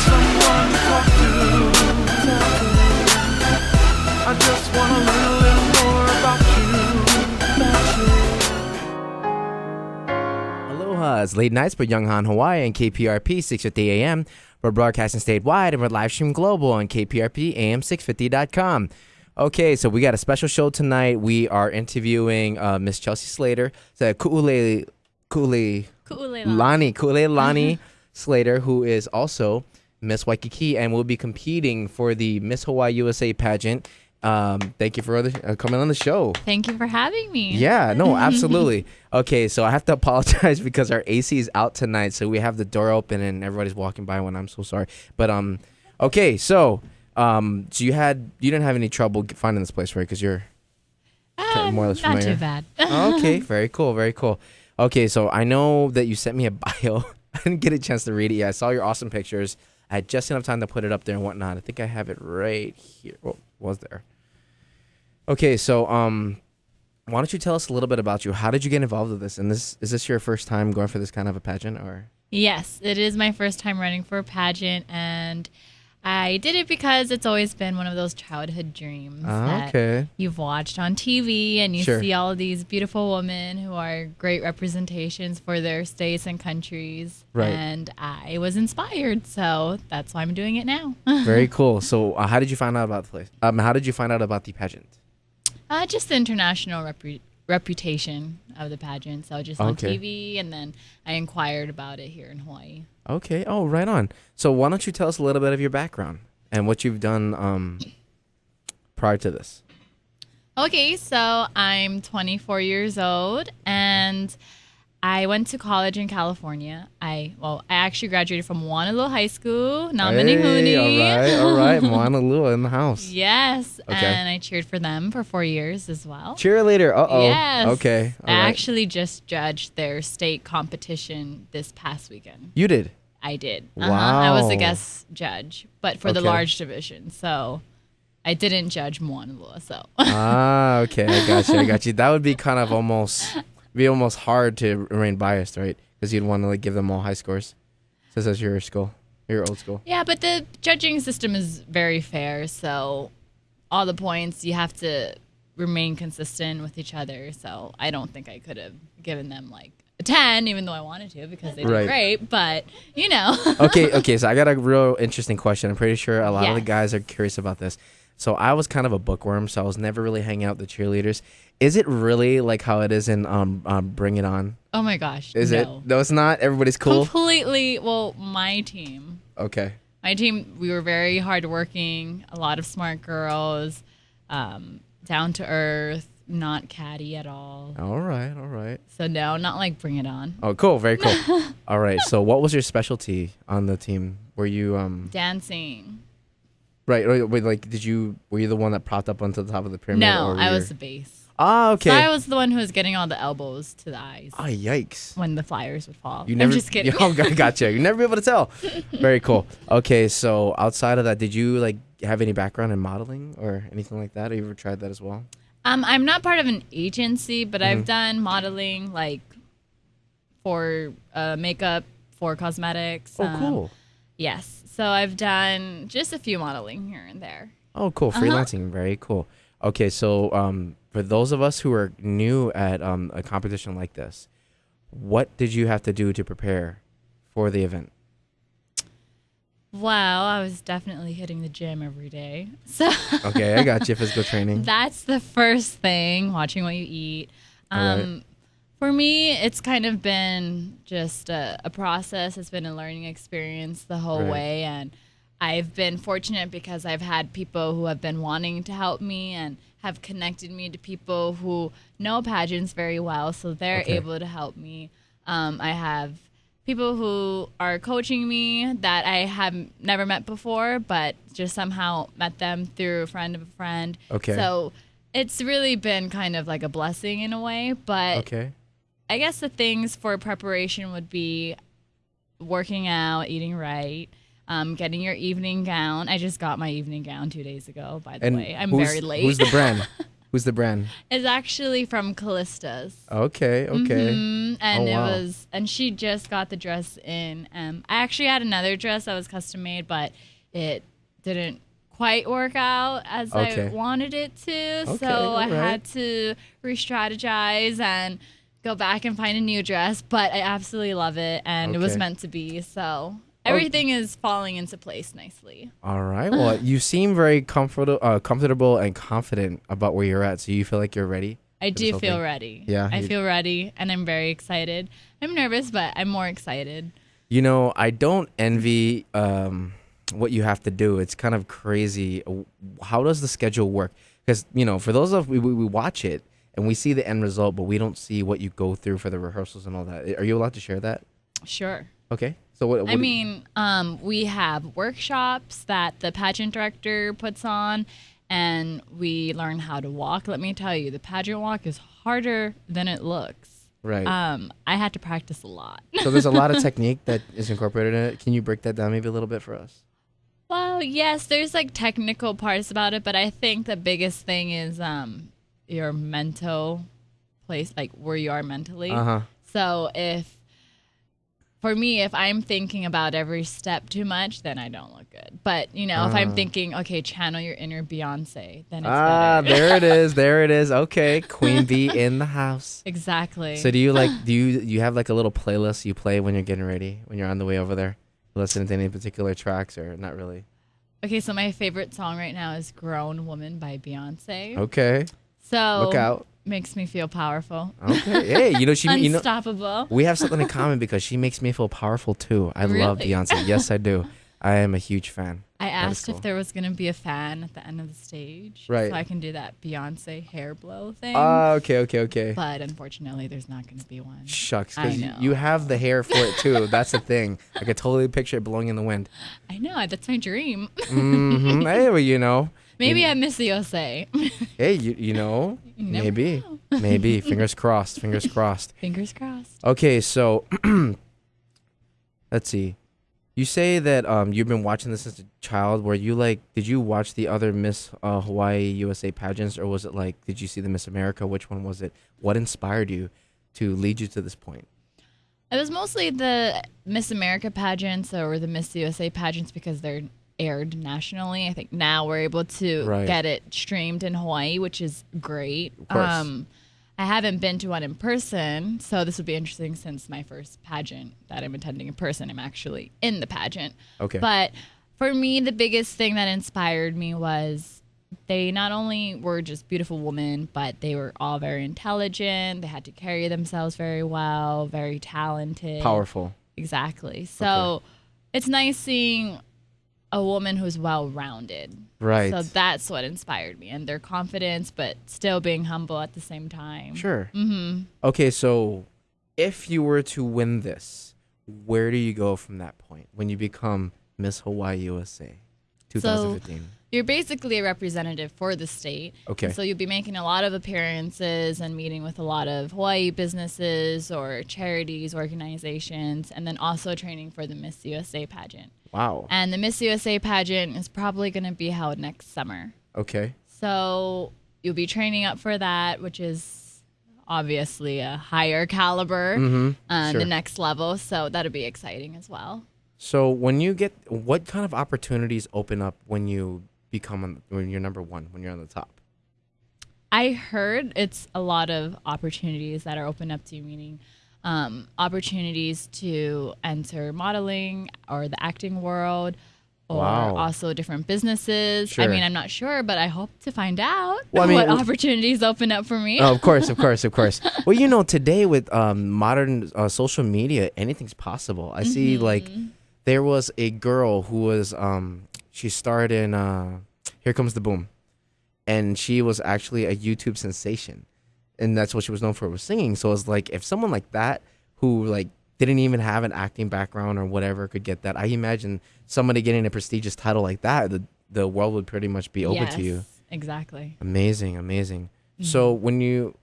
someone to talk to. I just want to learn a little more about you. Aloha, it's Late Nights by Young Han Hawaii and KPRP 650 AM. We're broadcasting statewide and we're live stream global on KPRP AM650.com. Okay, so we got a special show tonight. We are interviewing Miss Chelsea Slayter. So Ku'ulelani Slayter, who is also Miss Waikiki, and will be competing for the Miss Hawaii USA pageant. Thank you for coming on the show. Thank you for having me. Yeah, no, absolutely. Okay, so I have to apologize because our AC is out tonight, so we have the door open and everybody's walking by when I'm so sorry. But okay, so you didn't have any trouble finding this place, right? Because you're more or less familiar. Not too bad. Okay, very cool, very cool. Okay, so I know that you sent me a bio. I didn't get a chance to read it yet. I saw your awesome pictures. I had just enough time to put it up there and whatnot. I think I have it right here. Well, was there? Okay, so why don't you tell us a little bit about you? How did you get involved with this? And is this your first time going for this kind of a pageant, or? Yes, it is my first time running for a pageant, and I did it because it's always been one of those childhood dreams that you've watched on TV, and you see all of these beautiful women who are great representations for their states and countries. Right. And I was inspired, so that's why I'm doing it now. Very cool. So how did you find out about the place? How did you find out about the pageant? Just the international reputation of the pageant. So just on TV, and then I inquired about it here in Hawaii. Okay. Oh, right on. So why don't you tell us a little bit of your background and what you've done prior to this? Okay, so I'm 24 years old, and I went to college in California. I actually graduated from Honolulu High School, Namanihuni. All right. Honolulu in the house. Yes, and I cheered for them for 4 years as well. Cheerleader. Uh-oh. Yes. Okay. I actually just judged their state competition this past weekend. You did? I did. Wow. I was a guest judge, but for the large division, so I didn't judge Moanalua. So. Okay. I got you. That would be kind of almost hard to remain biased, right? Because you'd want to give them all high scores. Since that's your school, your old school. Yeah, but the judging system is very fair, so all the points you have to remain consistent with each other. So I don't think I could have given them a 10, even though I wanted to, because they did great, but Okay, so I got a real interesting question. I'm pretty sure a lot of the guys are curious about this. So I was kind of a bookworm, so I was never really hanging out with the cheerleaders. Is it really like how it is in Bring It On? Oh my gosh. Is it? No, it's not. Everybody's cool. Completely. Well, my team. Okay. My team, we were very hardworking, a lot of smart girls, down to earth, not catty at all. All right. So no, not like Bring It On. Oh, cool. Very cool. All right. So what was your specialty on the team? Were you dancing? Right. Wait, were you the one that propped up onto the top of the pyramid? No, I was the base. Ah, okay. So I was the one who was getting all the elbows to the eyes. Ah, yikes. When the flyers would fall. I'm just kidding. Oh, gotcha. You'd never be able to tell. Very cool. Okay, so outside of that, did you have any background in modeling or anything like that? Have you ever tried that as well? I'm not part of an agency, but I've done modeling for makeup, for cosmetics. Oh, cool. Yes. So I've done just a few modeling here and there. Oh, cool. Freelancing. Very cool. Okay, so for those of us who are new at a competition like this, what did you have to do to prepare for the event? Well, I was definitely hitting the gym every day. So okay, I got you. Physical training. That's the first thing, watching what you eat. For me, it's kind of been just a process. It's been a learning experience the whole way. And I've been fortunate because I've had people who have been wanting to help me and have connected me to people who know pageants very well. So they're able to help me. I have people who are coaching me that I have never met before, but just somehow met them through a friend of a friend. Okay. So it's really been kind of like a blessing in a way. But I guess the things for preparation would be working out, eating right, getting your evening gown. I just got my evening gown 2 days ago, by the way. I'm very late. Who's the brand? Who's the brand? It's actually from Callista's. Okay. And Oh, wow. and she just got the dress in. I actually had another dress that was custom made, but it didn't quite work out as Okay. I wanted it to. Okay, So I alright. had to re-strategize and go back and find a new dress. But I absolutely love it, and it was Okay. meant to be. So everything is falling into place nicely. All right. Well, you seem very comfortable and confident about where you're at. So you feel like you're ready? I for this do whole feel thing? ready. Yeah, I you- feel ready, and I'm very excited. I'm nervous, but I'm more excited. You know, I don't envy what you have to do. It's kind of crazy. How does the schedule work? Because, you know, for those of we watch it and we see the end result, but we don't see what you go through for the rehearsals and all that. Are you allowed to share that? Sure. Okay. So what I mean, we have workshops that the pageant director puts on, and we learn how to walk. Let me tell you, the pageant walk is harder than it looks. right. I had to practice a lot. So there's a lot of technique that is incorporated in it. Can you break that down maybe a little bit for us? Well, yes, there's like technical parts about it, but I think the biggest thing is your mental place, like where you are mentally. Uh-huh. So for me, if I'm thinking about every step too much, then I don't look good. But, you know, if I'm thinking, okay, channel your inner Beyonce, then it's better. There it is. There it is. Okay. Queen Bee in the house. Exactly. So do you have like a little playlist you play when you're getting ready, when you're on the way over there? Listen to any particular tracks or not really? Okay, so my favorite song right now is Grown Woman by Beyonce. Okay. So Look out. makes me feel powerful. Okay. Hey, you know Unstoppable. we have something in common because she makes me feel powerful too. I love Really? Beyonce. Yes, I do. I am a huge fan. I That is asked cool. if there was going to be a fan at the end of the stage. Right. So I can do that Beyonce hair blow thing. Okay. But unfortunately, there's not going to be one. Shucks, I because know. you have the hair for it too. That's the thing. I could totally picture it blowing in the wind. I know. That's my dream. Hmm Hey, well, you know. Maybe You- I miss the USA. Hey, you know, You never maybe, know. maybe. Fingers crossed. Fingers crossed. Fingers crossed. Okay, so let's see. You say that you've been watching this as a child. Were you like, did you watch the other Miss Hawaii USA pageants, or was it like, did you see the Miss America? Which one was it? What inspired you to lead you to this point? It was mostly the Miss America pageants or the Miss USA pageants because they're aired nationally. I think now we're able to Right. get it streamed in Hawaii, which is great. Of course. I haven't been to one in person, so this would be interesting since my first pageant that I'm attending in person, I'm actually in the pageant. Okay. But for me, the biggest thing that inspired me was they not only were just beautiful women, but they were all very intelligent. They had to carry themselves very well, very talented. Powerful. Exactly. So it's nice seeing a woman who's well-rounded. Right. So that's what inspired me, and their confidence, but still being humble at the same time. Sure. Mm-hmm. Okay, so if you were to win this, where do you go from that point when you become Miss Hawaii USA 2015? You're basically a representative for the state. Okay. And so you'll be making a lot of appearances and meeting with a lot of Hawaii businesses or charities, organizations, and then also training for the Miss USA pageant. Wow. And the Miss USA pageant is probably going to be held next summer. Okay. So you'll be training up for that, which is obviously a higher caliber, Sure. the next level. So that'll be exciting as well. So what kind of opportunities open up when you when you're number one, when you're on the top? I heard it's a lot of opportunities that are open up to you, meaning opportunities to enter modeling or the acting world, or Wow. also different businesses. Sure. I mean, I'm not sure, but I hope to find out Well, I mean, what opportunities open up for me. Oh, of course. Well, you know, today with modern social media, anything's possible. I see, like, there was a girl who was, she starred in Here Comes the Boom. And she was actually a YouTube sensation. And that's what she was known for, was singing. So it's like, if someone like that, who, like, didn't even have an acting background or whatever, could get that, I imagine somebody getting a prestigious title like that, the world would pretty much be open to you. Yes, exactly. Amazing. So when you,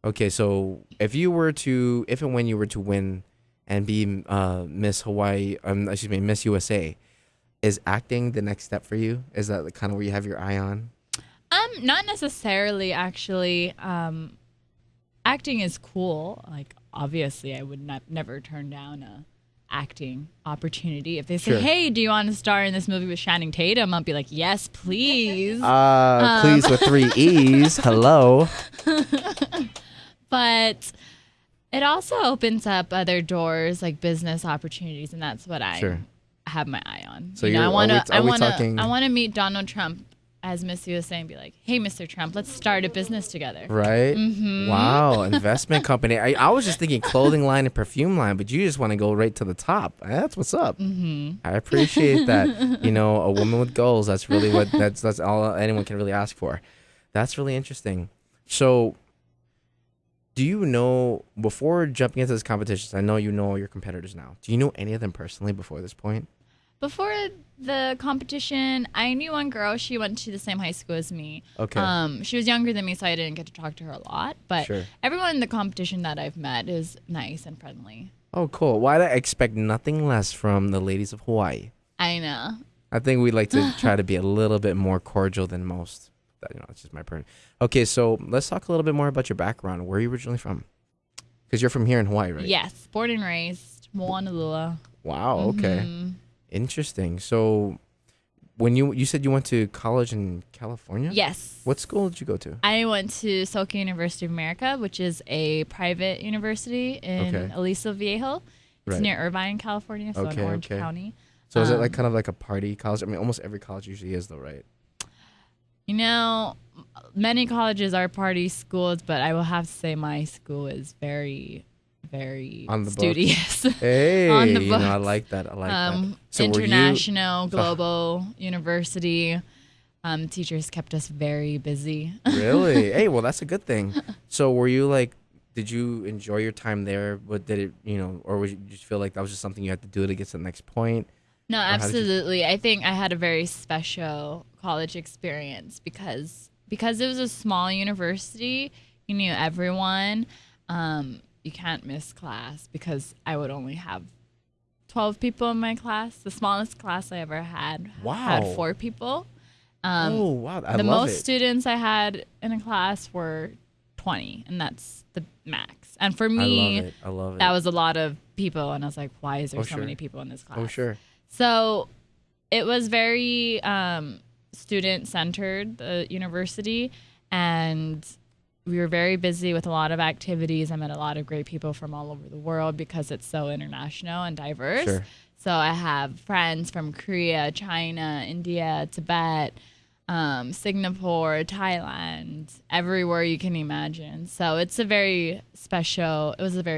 okay, so if and when you were to win and be Miss Hawaii, Miss USA, is acting the next step for you? Is that kind of where you have your eye on? Not necessarily, actually. Acting is cool. Like, obviously, I would never turn down a acting opportunity. If they say, Sure. "Hey, do you want to star in this movie with Channing Tatum?" I'll be like, "Yes, please." Please with 3 E's. Hello. But it also opens up other doors, like business opportunities, and that's what I Sure. have my eye on. So I want to talking- I want to meet Donald Trump as Miss USA and be like, "Hey, Mr. Trump, let's start a business together." Right? Wow, investment company. I was just thinking clothing line and perfume line, but you just want to go right to the top. That's what's up. I appreciate that. You know, a woman with goals. That's really that's all anyone can really ask for. That's really interesting. So, do you know, before jumping into this competition, I know you know all your competitors now. Do you know any of them personally before this point? Before the competition, I knew one girl. She went to the same high school as me. Okay. She was younger than me, so I didn't get to talk to her a lot. But Sure. everyone in the competition that I've met is nice and friendly. Oh, cool. Why did I expect nothing less from the ladies of Hawaii? I know. I think we like to try to be a little bit more cordial than most. It's just my part. Okay, so let's talk a little bit more about your background. Where are you originally from? Because you're from here in Hawaii, right? Yes, born and raised, Moanalua. Wow. Okay. Interesting. So, when you said you went to college in California? Yes. What school did you go to? I went to Soka University of America, which is a private university in Okay. Aliso Viejo. It's Right. near Irvine, California, so in Orange County. So is it like kind of like a party college? I mean, almost every college usually is, though, right? You know, many colleges are party schools, but I will have to say my school is very, very On the books. studious. Hey, On the you know, I books. like that. I like that. So International, global university. Teachers kept us very busy. Really? Hey, well, that's a good thing. So were you like, did you enjoy your time there? But did it, you know, or would you just feel like that was just something you had to do to get to the next point? No, how did you- absolutely. I think I had a very special college experience because it was a small university. You knew everyone. You can't miss class because I would only have 12 people in my class. The smallest class I ever had Wow. had 4 people. Oh, wow. I The love most it. students I had in a class were 20, and that's the max. And for I me, love it. I love it. that was a lot of people, and I was like, why is there so sure. many people in this class? Oh, sure. So it was very student-centered, the university, and we were very busy with a lot of activities. I met a lot of great people from all over the world because it's so international and diverse. Sure. So I have friends from Korea, China, India, Tibet, Singapore, Thailand, everywhere you can imagine. So it was a very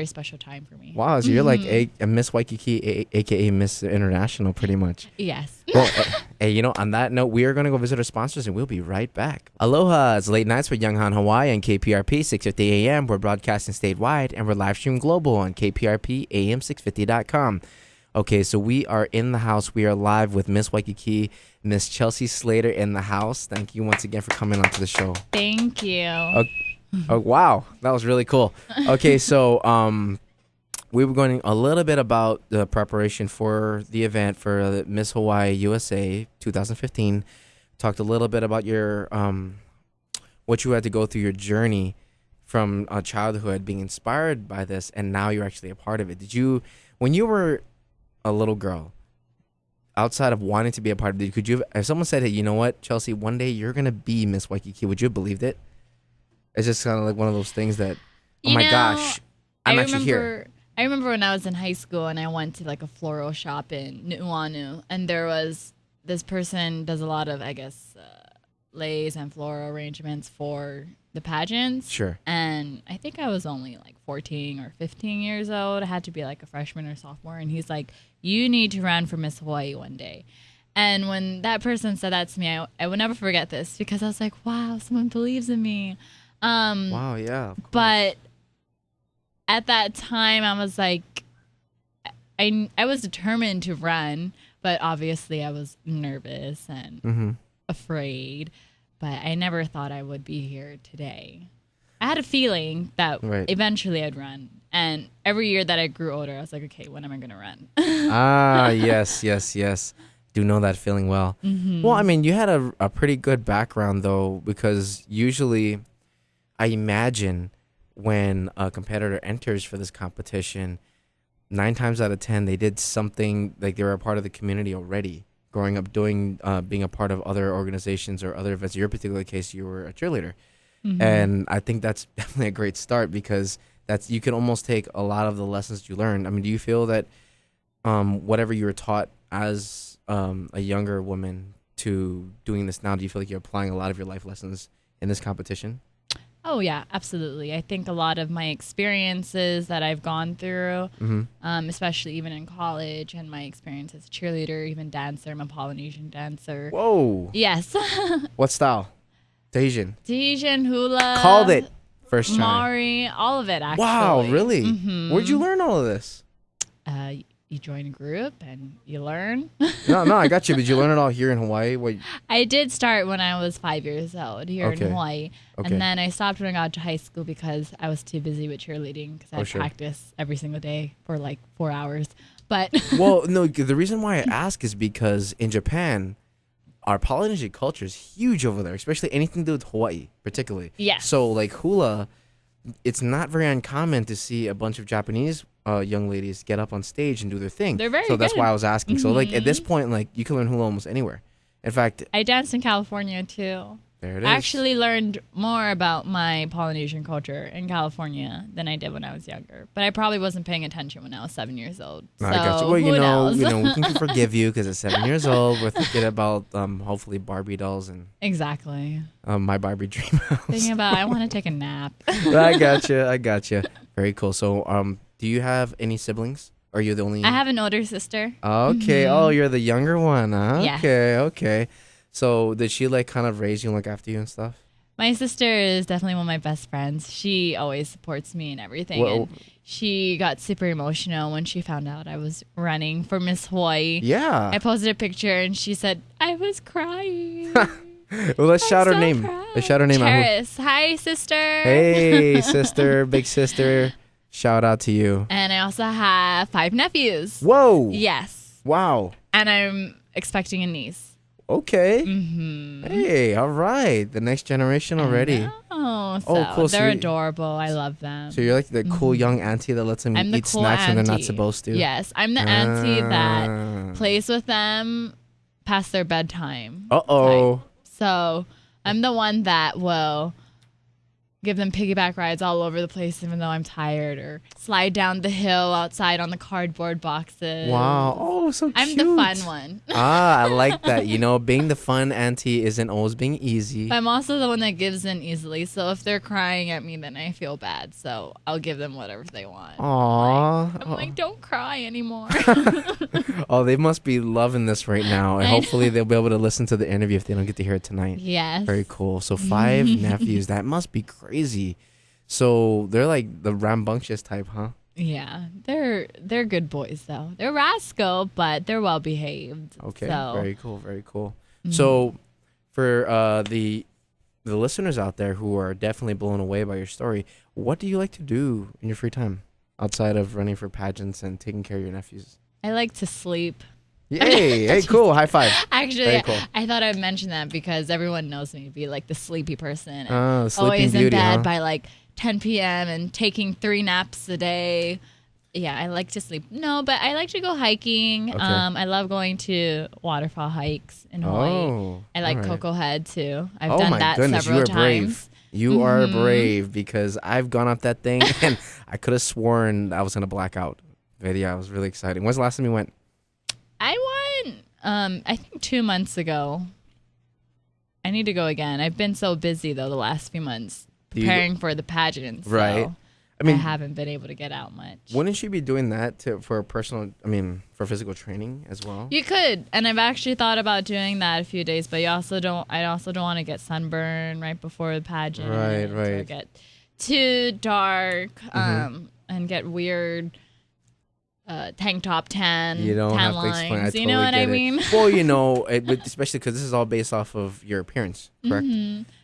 special time for me. Wow, so you're like a Miss Waikiki, aka Miss International, pretty much. Yes. Well, hey, you know, on that note, we are going to go visit our sponsors, and we'll be right back. Aloha, it's Late Nights with Young Han Hawaii on KPRP 650 AM. We're broadcasting statewide, and we're live stream global on KPRP AM650.com. Okay, so we are in the house. We are live with Miss Waikiki, Miss Chelsea Slayter in the house. Thank you once again for coming onto the show. Thank you. Oh, wow. That was really cool. Okay, so we were going a little bit about the preparation for the event for the Miss Hawaii USA 2015. Talked a little bit about your what you had to go through, your journey from childhood, being inspired by this, and now you're actually a part of it. Did you, when you were a little girl, outside of wanting to be a part of it, could you, if someone said, hey, you know what, Chelsea, one day you're going to be Miss Waikiki, would you have believed it? It's just kind of like one of those things that, oh my gosh, I'm actually here. I remember when I was in high school and I went to like a floral shop in Nu'uanu, and there was this person does a lot of, I guess, lace and floral arrangements for the pageants. Sure. And I think I was only like 14 or 15 years old. I had to be like a freshman or sophomore. And he's like, you need to run for Miss Hawaii one day. And when that person said that to me, I will never forget this because I was like, wow, someone believes in me. Wow, yeah. Of course. But at that time, I was like, I was determined to run, but obviously I was nervous and afraid. But I never thought I would be here today. I had a feeling that eventually I'd run. And every year that I grew older, I was like, okay, when am I going to run? Ah, yes. Do know that feeling well. Well, I mean, you had a pretty good background though, because usually I imagine when a competitor enters for this competition, 9 times out of 10 they did something, like they were a part of the community already, growing up doing being a part of other organizations or other events. In your particular case, you were a cheerleader. And I think that's definitely a great start, because that's, you can almost take a lot of the lessons you learned. I mean, do you feel that whatever you were taught as a younger woman to doing this now, do you feel like you're applying a lot of your life lessons in this competition? Oh, yeah, absolutely. I think a lot of my experiences that I've gone through, especially even in college, and my experience as a cheerleader, even dancer, I'm a Polynesian dancer. Whoa. Yes. What style? Tahitian. Tahitian, hula. Called it first try. Maori, all of it, actually. Wow, really? Where'd you learn all of this? You join a group and you learn. No, I got you. But you learn it all here in Hawaii? What? I did start when I was 5 years old here in Hawaii. Okay. And then I stopped when I got to high school because I was too busy with cheerleading, because I sure. practice every single day for like 4 hours. But Well, no, the reason why I ask is because in Japan, our Polynesian culture is huge over there, especially anything to do with Hawaii, particularly. Yes. So, like hula, it's not very uncommon to see a bunch of Japanese young ladies get up on stage and do their thing. They're very So that's good. why I was asking. So, like, at this point, like, you can learn hula almost anywhere. In fact, I danced in California too. there it is. I actually learned more about my Polynesian culture in California than I did when I was younger. But I probably wasn't paying attention when I was 7 years old. No, So I got you. Well, who knows? we can forgive you because at 7 years old, we're thinking about hopefully Barbie dolls and Exactly. my Barbie dream house. Thinking about, I want to take a nap. I got you. Very cool. So, do you have any siblings? Or are you the only? I have an older sister. Okay. Oh, you're the younger one. Huh? Yes. Okay. So, did she like kind of raise you and look after you and stuff? My sister is definitely one of my best friends. She always supports me in everything. Well- And she got super emotional when she found out I was running for Miss Hawaii. Yeah. I posted a picture and she said, I was crying. Well, let's shout her so name. proud. Let's shout her name out. Charis. Hi, sister. Hey, sister, big sister. Shout out to you. And I also have 5 nephews. Whoa. Yes. Wow. And I'm expecting a niece. Okay. Hey, all right. The next generation already. Oh, cool. So they're you- adorable. I love them. So you're like the cool young auntie that lets them I'm the eat cool snacks when they're not auntie. supposed to. Yes, I'm the auntie Ah. that plays with them past their bedtime. Uh-oh. So I'm the one that will give them piggyback rides all over the place even though I'm tired, or slide down the hill outside on the cardboard boxes. Wow. Oh, so cute. I'm the fun one. I like that. You know, being the fun auntie isn't always being easy. But I'm also the one that gives in easily. So if they're crying at me, then I feel bad. So I'll give them whatever they want. Aww. I'm like, don't cry anymore. Oh, they must be loving this right now. And I hopefully they'll be able to listen to the interview if they don't get to hear it tonight. Yes. Very cool. So 5 nephews. That must be crazy. So they're like the rambunctious type, huh? Yeah, they're good boys though. They're rascal, but they're well behaved. Okay. So, Very cool. Very cool. So for the listeners out there who are definitely blown away by your story, what do you like to do in your free time outside of running for pageants and taking care of your nephews? I like to sleep. Hey, cool. High five. Actually, Very cool. I thought I'd mention that because everyone knows me to be like the sleepy person. Oh, sleeping always in beauty, bed huh? by like 10 p.m. and taking 3 naps a day. Yeah, I like to sleep. No, but I like to go hiking. Okay. I love going to waterfall hikes in Hawaii. Oh, I like all right. Cocoa Head too. I've Oh done my that goodness, several you are times. brave. You are brave, because I've gone up that thing and I could have sworn I was gonna black out. But yeah, it was really exciting. When's the last time you went? I went, I think 2 months ago. I need to go again. I've been so busy though the last few months Do you- preparing for the pageant. So Right. I I mean, haven't been able to get out much. wouldn't you be doing that for for physical training as well? You could, and I've actually thought about doing that a few days, but I also don't want to get sunburn right before the pageant. Right. Or get too dark, and get weird tank top tan. You don't tan have to lines. explain. I You totally know what get I it. mean? Well, you know, especially because this is all based off of your appearance, correct?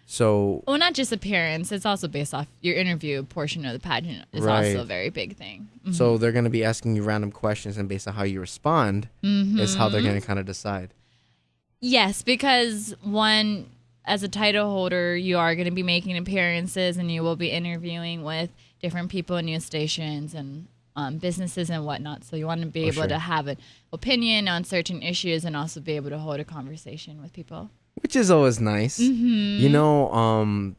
So, Well, not just appearance. It's also based off your interview portion of the pageant is Right. also a very big thing. so they're going to be asking you random questions, and based on how you respond is how they're going to kind of decide. Yes, because one, as a title holder, you are going to be making appearances and you will be interviewing with different people in news stations and businesses and whatnot. So you want to be able to have an opinion on certain issues and also be able to hold a conversation with people. Which is always nice. You know,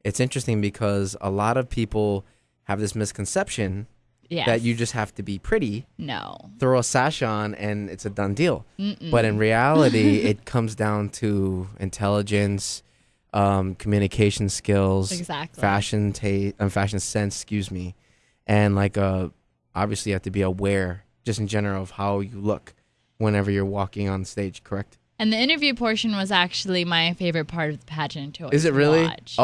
it's interesting because a lot of people have this misconception that you just have to be pretty. No. Throw a sash on and it's a done deal. But in reality, it comes down to intelligence, communication skills, fashion sense, excuse me. And like obviously you have to be aware just in general of how you look whenever you're walking on stage, correct? And the interview portion was actually my favorite part of the pageant to Is it really? watch.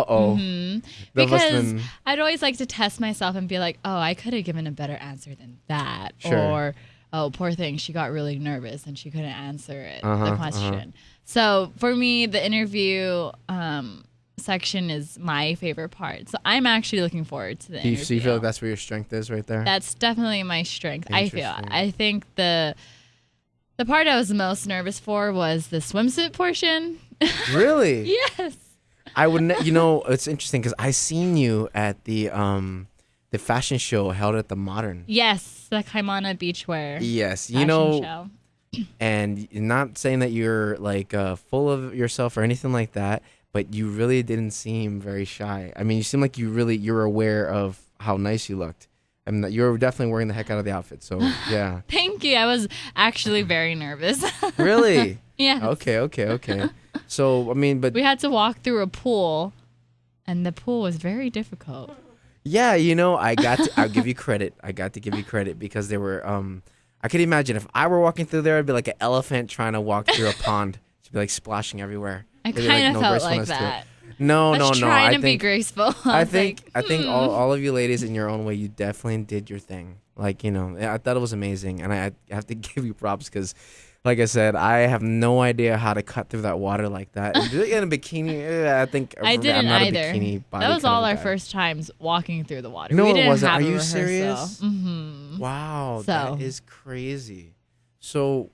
Because I'd always like to test myself and be like, oh, I could have given a better answer than that. Sure. Or, oh, poor thing, she got really nervous and she couldn't answer it, the question. So for me, the interview section is my favorite part. So I'm actually looking forward to the interview. So you feel like that's where your strength is right there? That's definitely my strength, I feel. I think the part I was the most nervous for was the swimsuit portion. Really? Yes. I wouldn't. You know, it's interesting because I seen you at the fashion show held at the Modern. Yes, the Kaimana Beachwear. Yes, you fashion know, show. And not saying that you're like full of yourself or anything like that, but you really didn't seem very shy. I mean, you seem like you're aware of how nice you looked. I mean, you were definitely wearing the heck out of the outfit. So yeah. Thank you. I was actually very nervous. Really? Yeah. Okay. So I mean, but we had to walk through a pool, and the pool was very difficult. Yeah, you know, I'll give you credit. I got to give you credit because there were I could imagine if I were walking through there, I'd be like an elephant trying to walk through a pond. It'd be like splashing everywhere. I kind of felt like that. No. Trying to be graceful. I think all of you ladies in your own way, you definitely did your thing. Like, you know, I thought it was amazing, and I have to give you props because, like I said, I have no idea how to cut through that water like that. And in a bikini, I think I didn't I'm not either. A bikini body that was all our guy. first times walking through the water. No, we didn't it wasn't. have Are a you rehearsal. serious? Mm-hmm. Wow, So. that is crazy. So,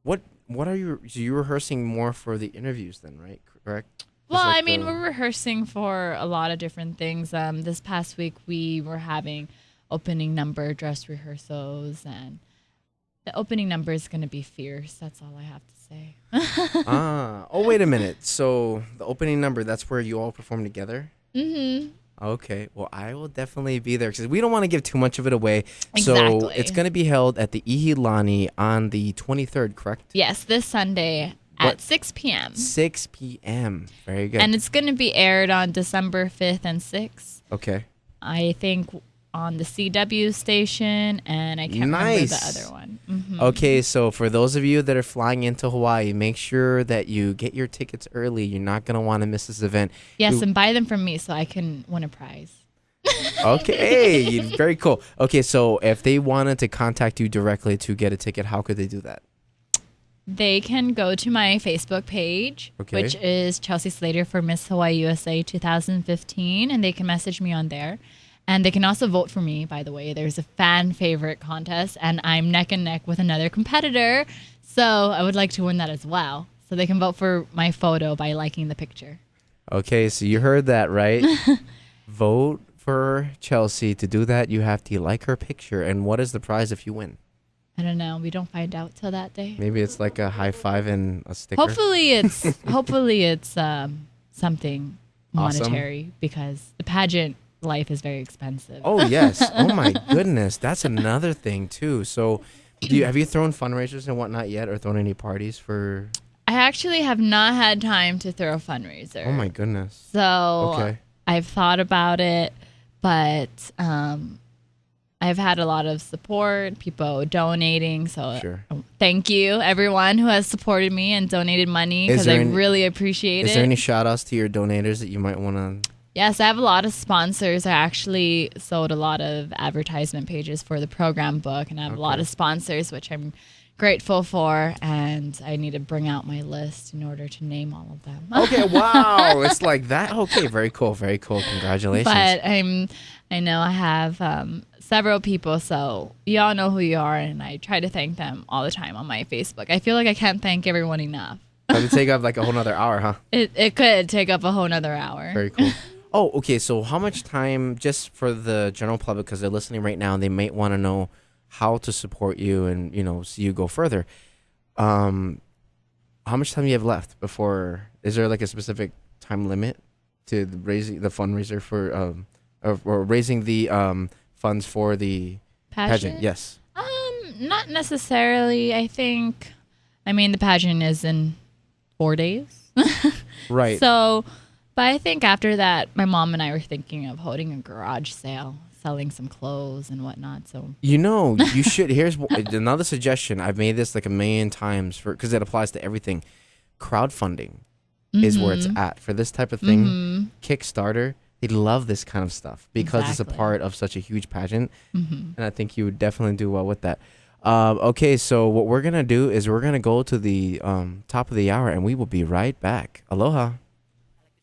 what are you? So you're rehearsing more for the interviews then, right? Correct. Well, I mean, we're rehearsing for a lot of different things. This past week, we were having opening number dress rehearsals, and the opening number is going to be fierce. That's all I have to say. Oh, wait a minute. So the opening number, that's where you all perform together? Mm-hmm. Okay. Well, I will definitely be there because we don't want to give too much of it away. Exactly. So it's going to be held at the Ihilani on the 23rd, correct? Yes, this Sunday at 6 p.m. 6 p.m. Very good. And it's going to be aired on December 5th and 6th. Okay. I think on the CW station, and I can't remember the other one. Mm-hmm. Okay, so for those of you that are flying into Hawaii, make sure that you get your tickets early. You're not going to want to miss this event. Yes, and buy them from me so I can win a prize. Okay, very cool. Okay, so if they wanted to contact you directly to get a ticket, how could they do that? They can go to my Facebook page, which is Chelsea Slayter for Miss Hawaii USA 2015, and they can message me on there. And they can also vote for me, by the way. There's a fan favorite contest, and I'm neck and neck with another competitor. So I would like to win that as well. So they can vote for my photo by liking the picture. Okay, so you heard that, right? Vote for Chelsea. To do that, you have to like her picture. And what is the prize if you win? I don't know. We don't find out till that day. Maybe it's like a high five and a sticker. Hopefully it's something monetary because the pageant life is very expensive. Oh yes. Oh my goodness. That's another thing too. So have you thrown fundraisers and whatnot yet or thrown any parties for? I actually have not had time to throw a fundraiser. Oh my goodness. So I've thought about it, but I've had a lot of support, people donating. So thank you, everyone who has supported me and donated money because I really appreciate it. Is there any shout outs to your donators that you might want to? Yes, I have a lot of sponsors. I actually sold a lot of advertisement pages for the program book, and I have a lot of sponsors, which I'm grateful for, and I need to bring out my list in order to name all of them. Okay, wow. It's like that? Okay, very cool, very cool. Congratulations. But I know I have several people, so y'all know who you are, and I try to thank them all the time on my Facebook. I feel like I can't thank everyone enough. That'd take up like a whole nother hour, huh? It could take up a whole nother hour. Very cool. Oh, okay. So how much time, just for the general public, because they're listening right now and they might want to know how to support you and, see you go further. How much time do you have left before, is there like a specific time limit to raising the fundraiser for, or raising the funds for the pageant? Yes. Not necessarily. The pageant is in 4 days. Right. So, but I think after that, my mom and I were thinking of holding a garage sale, selling some clothes and whatnot. So you should. Here's another suggestion. I've made this like a million times because it applies to everything. Crowdfunding is where it's at for this type of thing. Kickstarter, they love this kind of stuff because it's a part of such a huge pageant, and I think you would definitely do well with that. Okay, so what we're gonna do is we're gonna go to the top of the hour, and we will be right back. Aloha.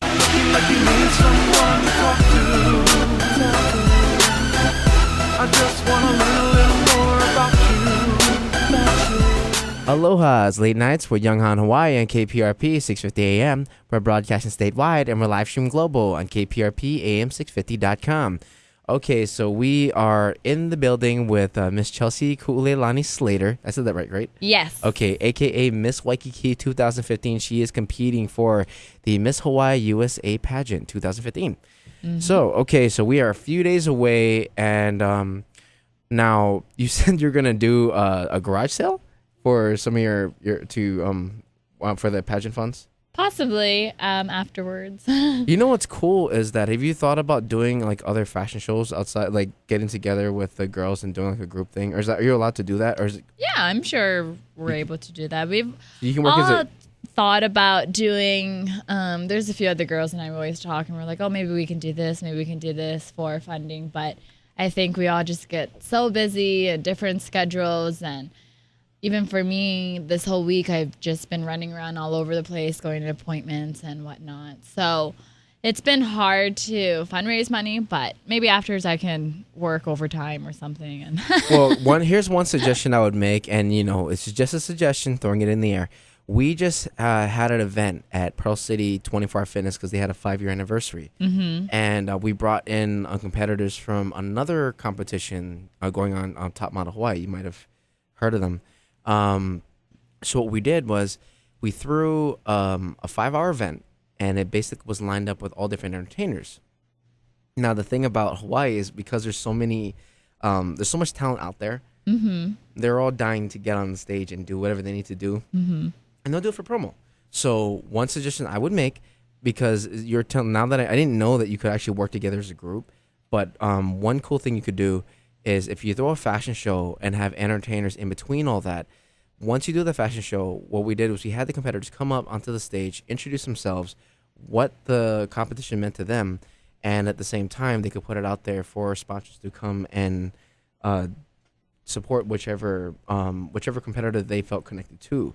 Like you need someone to talk to. I just wanna learn a little more about you. Aloha, it's Late Nights with Young Han Hawaii on KPRP 650 AM. We're broadcasting statewide and we're live streaming global on KPRP AM650.com. Okay, so we are in the building with Miss Chelsea Slayter. I said that right? yes. Okay, aka Miss Waikiki 2015. She is competing for the Miss Hawaii USA pageant 2015. So we are a few days away, and now you said you're gonna do a garage sale for some of your for the pageant funds. Possibly afterwards. You know what's cool is that, have you thought about doing like other fashion shows outside, like getting together with the girls and doing like a group thing, or are you allowed to do that, or is it? Yeah, I'm sure we're able to do that. You can work as a thought about doing there's a few other girls and I always talk and we're like, oh, maybe we can do this for funding, but I think we all just get so busy and different schedules, and even for me this whole week I've just been running around all over the place going to appointments and whatnot, so it's been hard to fundraise money, but maybe afterwards I can work overtime or something. And well, here's one suggestion I would make, and it's just a suggestion, throwing it in the air. We just had an event at Pearl City 24-Hour Fitness because they had a 5-year anniversary. And we brought in competitors from another competition going on Top Model Hawaii. You might have heard of them. So what we did was we threw a 5-hour event, and it basically was lined up with all different entertainers. Now, the thing about Hawaii is because there's so much talent out there, they're all dying to get on the stage and do whatever they need to do. And they'll do it for promo. So one suggestion I would make, because you're telling now that I didn't know that you could actually work together as a group, but one cool thing you could do is if you throw a fashion show and have entertainers in between all that, once you do the fashion show, what we did was we had the competitors come up onto the stage, introduce themselves, what the competition meant to them, and at the same time they could put it out there for sponsors to come and support whichever competitor they felt connected to.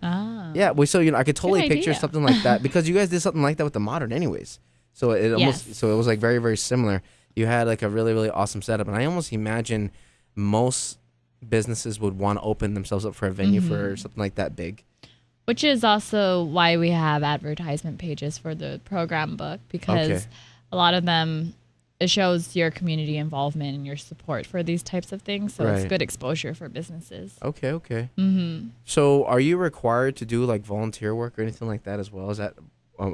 Yeah, well, so I could totally picture something like that, because you guys did something like that with the Modern anyways. So it was like very, very similar. You had like a really, really awesome setup, and I almost imagine most businesses would want to open themselves up for a venue for something like that big. Which is also why we have advertisement pages for the program book, because a lot of them, it shows your community involvement and your support for these types of things. So it's good exposure for businesses. Okay. So are you required to do like volunteer work or anything like that as well? Is that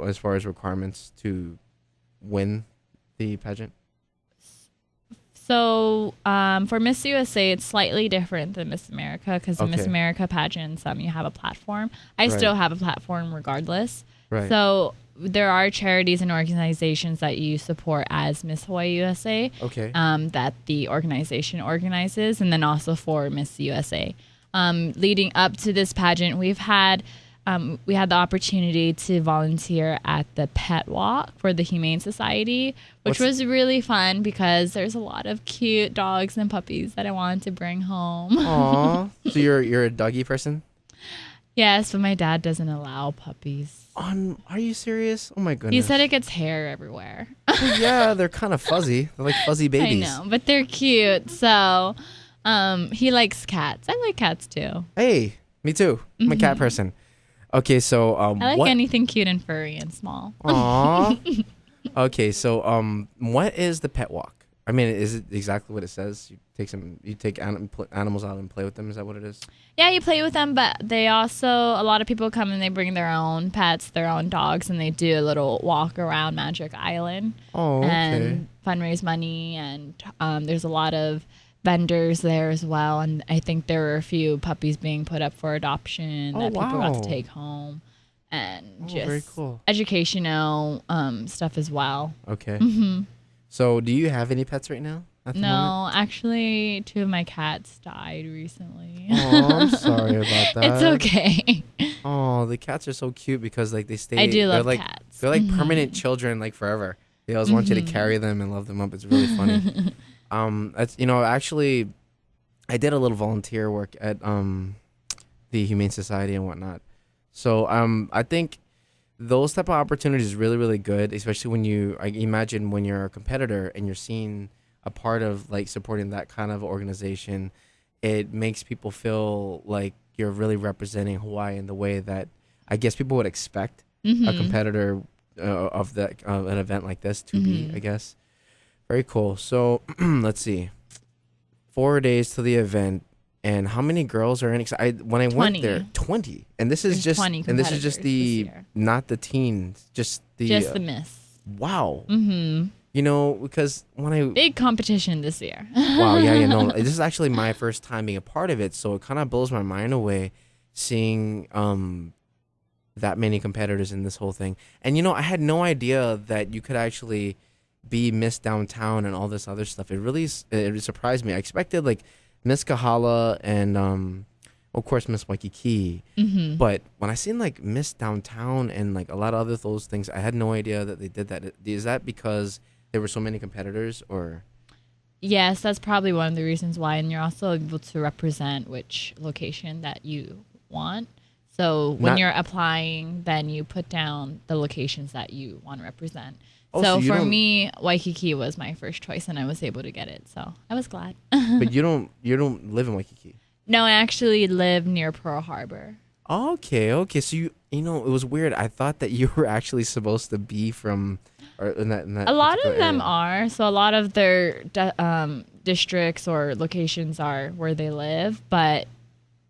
as far as requirements to win the pageant? So for Miss USA, it's slightly different than Miss America, because in Miss America pageants, you have a platform. I still have a platform regardless. So there are charities and organizations that you support as Miss Hawaii USA that the organization organizes, and then also for Miss USA. Leading up to this pageant, we had the opportunity to volunteer at the Pet Walk for the Humane Society, which was really fun because there's a lot of cute dogs and puppies that I wanted to bring home. Aw. So you're a doggy person? Yes, but my dad doesn't allow puppies. Are you serious? Oh my goodness. He said it gets hair everywhere. Well, yeah, they're kind of fuzzy. They're like fuzzy babies. I know, but they're cute. So he likes cats. I like cats too. Hey, me too. I'm a cat person. Okay, so I like what? anything cute and furry and small. Aw. Okay, so what is the pet walk? I mean, is it exactly what it says? You take animals out and play with them. Is that what it is? Yeah, you play with them, but they also, a lot of people come and they bring their own pets, their own dogs, and they do a little walk around Magic Island Oh, okay. and fundraise money. And there's a lot of vendors there as well. And I think there were a few puppies being put up for adoption that people got wow. to take home. And Very just cool. educational stuff as well. Okay. hmm So, do you have any pets right now? At the moment? No, actually, 2 of my cats died recently. Oh, I'm sorry about that. It's okay. Oh, the cats are so cute because like they stay. I do they're love like, cats. They're like permanent children, like forever. They always want you to carry them and love them up. It's really funny. That's actually, I did a little volunteer work at the Humane Society and whatnot. So I think those type of opportunities is really, really good, especially when I imagine when you're a competitor and you're seeing a part of like supporting that kind of organization. It makes people feel like you're really representing Hawaii in the way that I guess people would expect a competitor of that an event like this to be, I guess. Very cool. So let's see. 4 days to the event, and how many girls are in? When I went 20. there, 20, and this is There's just 20 and this is just competitors the this year. not the teens, just the Miss. wow. Mm-hmm. Because when I Big competition this year. wow, yeah, no, this is actually my first time being a part of it, so it kind of blows my mind away seeing that many competitors in this whole thing. And I had no idea that you could actually be Miss Downtown and all this other stuff. It surprised me. I expected like Miss Kahala and of course Miss Waikiki. But when I seen like Miss Downtown and like a lot of other those things, I had no idea that they did that. Is that because there were so many competitors, or? Yes, that's probably one of the reasons why. And you're also able to represent which location that you want. So when you're applying, then you put down the locations that you want to represent. Oh, so so you for don't- me, Waikiki was my first choice, and I was able to get it. So I was glad. But you don't live in Waikiki. No, I actually live near Pearl Harbor. Okay. So it was weird. I thought that you were actually supposed to be from, or in that. A lot of particular them area. are. So a lot of their districts or locations are where they live. But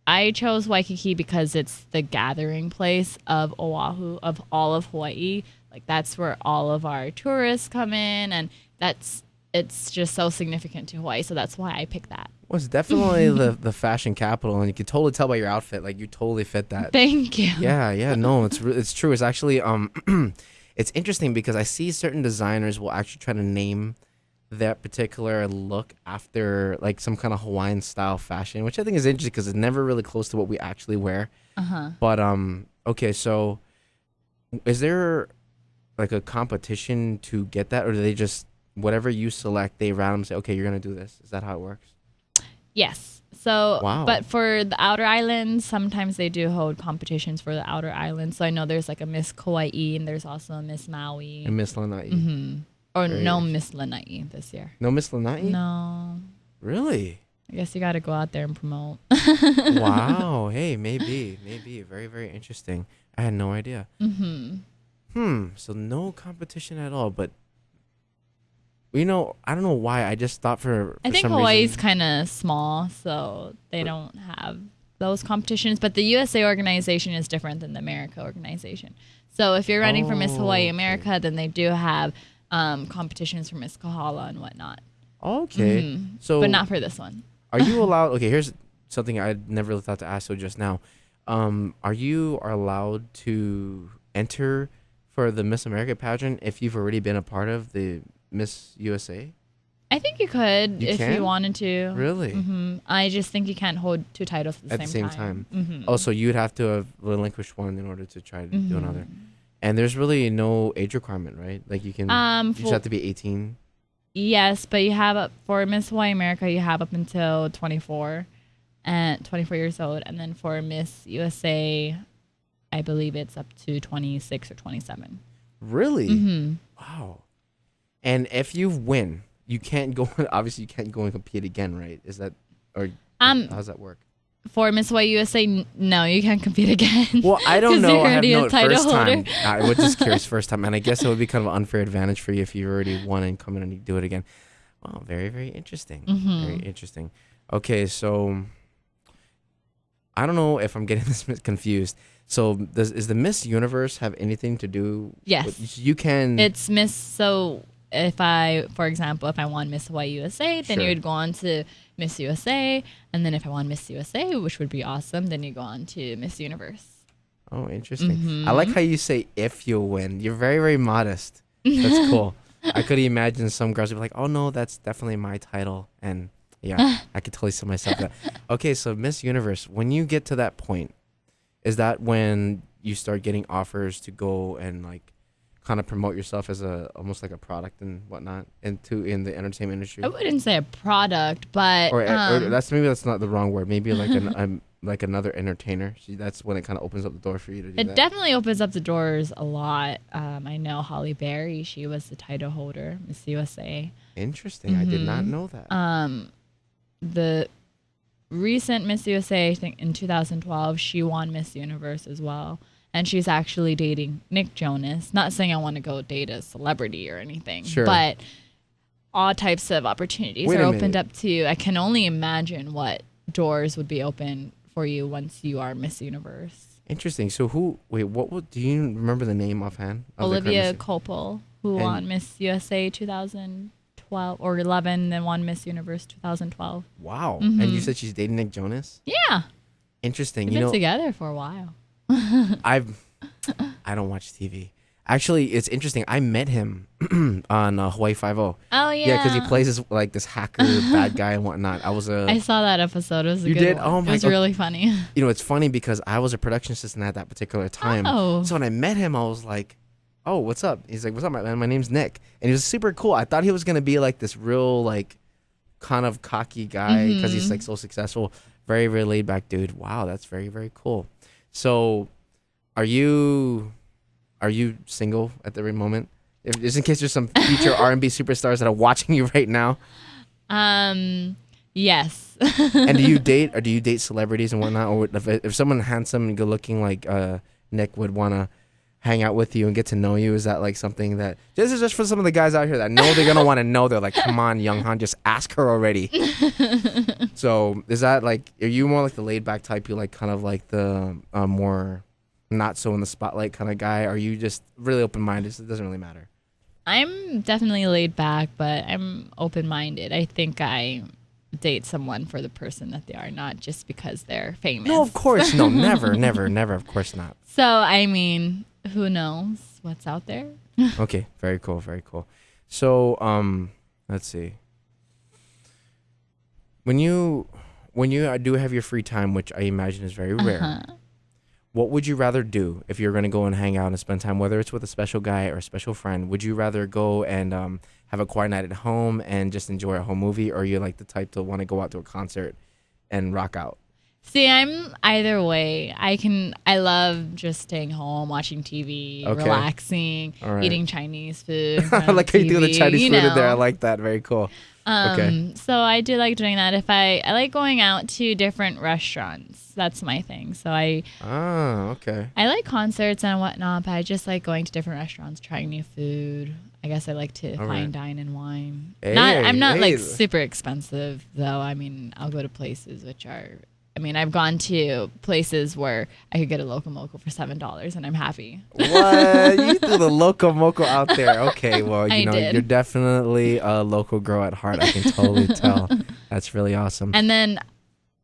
I chose Waikiki because it's the gathering place of Oahu, of all of Hawaii. Like that's where all of our tourists come in, and it's just so significant to Hawaii. So that's why I picked that. Well, it's definitely the fashion capital, and you can totally tell by your outfit. Like you totally fit that. Thank you. Yeah. No, it's true. It's actually it's interesting because I see certain designers will actually try to name that particular look after like some kind of Hawaiian style fashion, which I think is interesting because it's never really close to what we actually wear. But okay, so is there like a competition to get that, or do they just whatever you select, they random say, okay, you're gonna do this? Is that how it works? Yes. So, Wow. but for the outer islands, sometimes they do hold competitions for the outer islands. So I know there's like a Miss Kauai and there's also a Miss Maui. And Miss Lanai. Or Very no interesting. Miss Lanai this year. No Miss Lanai? No. Really? I guess you got to go out there and promote. Wow. Hey, maybe. Very, very interesting. I had no idea. So no competition at all, but I don't know why. I just thought for I think some Hawaii's reason, kind of small, so they don't have those competitions. But the USA organization is different than the America organization. So if you're running for Miss Hawaii okay. America, then they do have competitions for Miss Kahala and whatnot. Okay. So But not for this one. are you allowed? Okay, here's something I never really thought to ask you just now. Are you allowed to enter for the Miss America pageant if you've already been a part of the Miss USA? I think you could You if can? you wanted to. Really? I just think you can't hold 2 titles At the same time. Mm-hmm. Oh, so you'd have to have relinquished one in order to try to do another. And there's really no age requirement, right? Like you can, you just have to be 18. Yes, but you have for Miss Hawaii America, you have up until 24 years old, and then for Miss USA, I believe it's up to 26 or 27. Really? Wow. And if you win, you can't go. Obviously, you can't go and compete again, right? Is that or how does that work? for Miss Hawaii USA, no, you can't compete again. Well, I don't 'Cause know. you're I have already a no title first time. holder. I was just curious first time, and I guess it would be kind of an unfair advantage for you if you already won and come in and you do it again. Wow, very, very interesting. Very interesting. Okay, so I don't know if I'm getting this confused. So does the Miss Universe have anything to do? Yes. You can. It's Miss. So if I, for example, if I won Miss Hawaii USA, then Sure. you would go on to Miss USA, and then if I won Miss USA, which would be awesome, then you go on to Miss Universe. Oh, interesting. I like how you say if you win. You're very, very modest. That's cool. I could imagine some girls would be like, oh, no, that's definitely my title. And yeah, I could totally see myself that. Okay, so Miss Universe, when you get to that point, is that when you start getting offers to go and like kind of promote yourself as almost like a product and whatnot in the entertainment industry? I wouldn't say a product, but Or that's not the wrong word. Maybe like like another entertainer. That's when it kind of opens up the door for you to do it that. definitely opens up the doors a lot. I know Holly Berry, she was the title holder, Miss USA. Interesting. I did not know that. The recent Miss USA, I think in 2012, she won Miss Universe as well. And she's actually dating Nick Jonas. Not saying I want to go date a celebrity or anything, Sure. but all types of opportunities Wait are a opened minute. up to you. I can only imagine what doors would be open for you once you are Miss Universe. Interesting. So do you remember the name offhand? Of the Olivia current Copel, who And- won Miss USA 2012 or 11, then won Miss Universe 2012. Miss- Wow. And you said she's dating Nick Jonas? Yeah, Interesting. they've You been know, together for a while. I don't watch TV. Actually, it's interesting. I met him on Hawaii Five-0. Oh Yeah, because he plays this hacker bad guy and whatnot. I saw that episode. It was a You good did? one. Oh my It was God. really funny. You know, it's funny because I was a production assistant at that particular time. Oh. So when I met him, I was like, oh, what's up? He's like, what's up, man? My name's Nick. And he was super cool. I thought he was going to be like this real, like, kind of cocky guy because he's like so successful. Very, very laid back dude. Wow, that's very, very cool. So are you single at the very moment? Just in case there's some future R&B superstars that are watching you right now. Yes. And do you date celebrities and whatnot? Or if someone handsome and good looking like Nick would want to hang out with you and get to know you, is that like something that this is just for some of the guys out here that know they're gonna want to know? They're like, come on, Young Han, just ask her already. So is that like, are you more like the laid back type? You like kind of like the more not so in the spotlight kind of guy? Or are you just really open minded? It doesn't really matter. I'm definitely laid back, but I'm open minded. I think I date someone for the person that they are, not just because they're famous. No, of course, no, never, never, never. Of course not. So, I mean, who knows what's out there? Okay, very cool, very cool. So, let's see. When you do have your free time, which I imagine is very rare, what would you rather do if you're going to go and hang out and spend time, whether it's with a special guy or a special friend? Would you rather go and have a quiet night at home and just enjoy a home movie, or are you like the type to want to go out to a concert and rock out? See, I'm either way. I love just staying home, watching TV, Okay. relaxing, All right. eating Chinese food. I like how you do the TV, Chinese you food in there. I know. like that. Very cool. Okay. So I do like doing that. If I like going out to different restaurants. That's my thing. So I Okay. like concerts and whatnot, but I just like going to different restaurants, trying new food. I guess I like to All fine right. dine and wine. Hey, I'm not hey. like super expensive though. I mean, I'll go to places which are. I mean, I've gone to places where I could get a loco moco for $7 and I'm happy. What? You threw the loco moco out there. Okay, well, I you know, did. you're definitely a local girl at heart. I can totally tell. That's really awesome. And then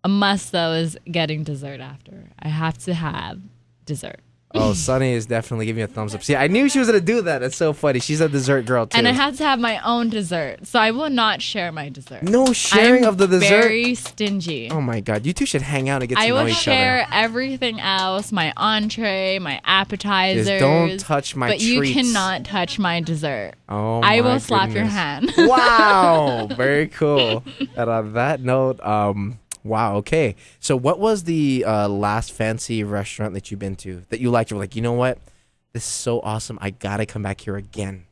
a must though is getting dessert after. I have to have dessert. Oh, Sunny is definitely giving you a thumbs up. See, I knew she was going to do that. That's so funny. She's a dessert girl, too. And I have to have my own dessert. So I will not share my dessert. No sharing I'm of the dessert? Very stingy. Oh, my God. You two should hang out and get to I know will each share other. everything else, my entree, my appetizers. Just don't touch my but treats. you cannot touch my dessert. Oh, I my will slap your goodness. hand. Wow. Very cool. And on that note, wow. Okay. So what was the last fancy restaurant that you've been to that you liked? You were like, you know what? This is so awesome. I got to come back here again.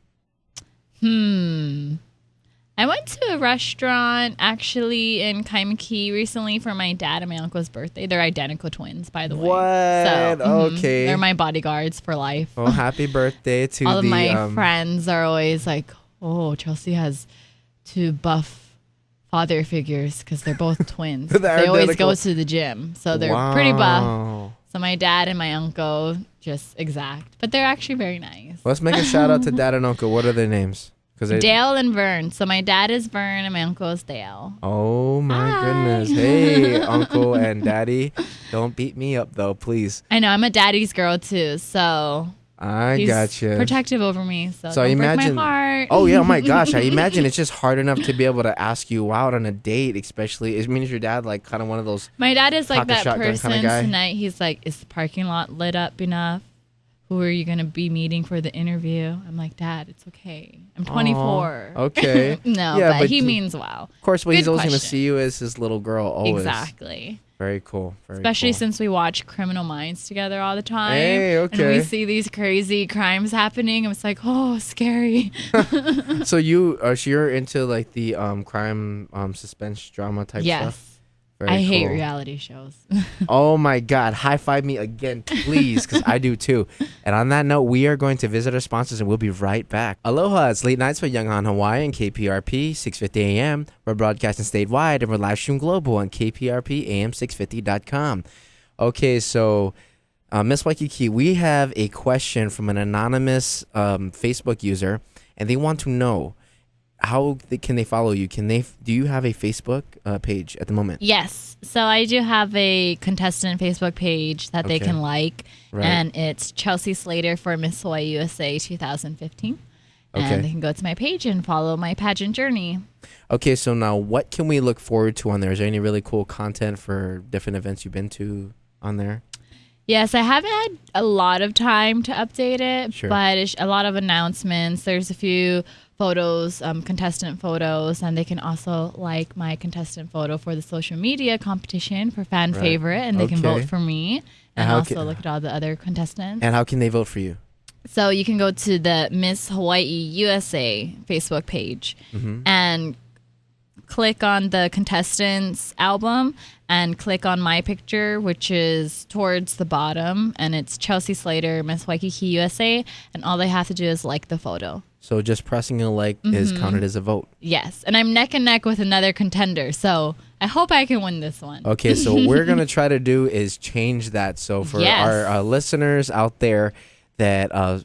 I I went to a restaurant actually in Kaimaki recently for my dad and my uncle's birthday. They're identical twins, by the way. What? So, Okay. they're my bodyguards for life. Oh, happy birthday to All of the my friends are always like, "Oh, Chelsea has two buff father figures because they're both twins. They're they always identical. go to the gym, so they're pretty buff. So my dad and my uncle just exact, but they're actually very nice. Let's make a shout out to dad and uncle. What are their names? Dale and Vern. So my dad is Vern and my uncle is Dale. Oh my Hi. goodness. Hey, uncle and daddy. Don't beat me up though, please. I know, I'm a daddy's girl too, so I he's gotcha. protective over me. So So don't imagine. break my heart. Oh yeah, oh my gosh. I imagine it's just hard enough to be able to ask you out on a date, especially. It means your dad like kind of one of those. My dad is like Cock a that shotgun person kinda guy? tonight. He's like, is the parking lot lit up enough? Who are you going to be meeting for the interview? I'm like, Dad, it's okay. I'm 24. Okay. No, Yeah, but he t- means well. Of course, but he's Good always going to question. see you as his little girl. Always. Exactly. Very cool. Especially cool. since we watch Criminal Minds together all the time. Hey, okay. And we see these crazy crimes happening. And it's like, oh, scary. So you're into like the crime suspense drama type Yes. stuff. Very I hate cool. reality shows. Oh my God. High five me again, please, because I do too. And on that note, we are going to visit our sponsors and we'll be right back. Aloha, it's Late Nights with Young Han Hawaii and KPRP 650 AM. We're broadcasting statewide and we're live stream global on KPRPAM650.com. Okay, so Miss Waikiki, we have a question from an anonymous Facebook user, and they want to know can they follow you? Do you have a Facebook page at the moment? Yes. So I do have a contestant Facebook page that they Okay. can like. Right. And it's Chelsea Slayter for Miss Hawaii USA 2015. Okay. And they can go to my page and follow my pageant journey. Okay, so now what can we look forward to on there? Is there any really cool content for different events you've been to on there? Yes, I haven't had a lot of time to update it, Sure. but it's a lot of announcements. There's a few photos, contestant photos, and they can also like my contestant photo for the social media competition for fan Right. favorite, and they can Okay. vote for me and how also ca- look at all the other contestants. And how can they vote for you? So you can go to the Miss Hawaii USA Facebook page and click on the contestants album and click on my picture, which is towards the bottom, and it's Chelsea Slayter, Miss Waikiki USA, and all they have to do is like the photo. So just pressing a like is counted as a vote. Yes, and I'm neck and neck with another contender, so I hope I can win this one. Okay, so what we're going to try to do is change that. So for Yes. our listeners out there that are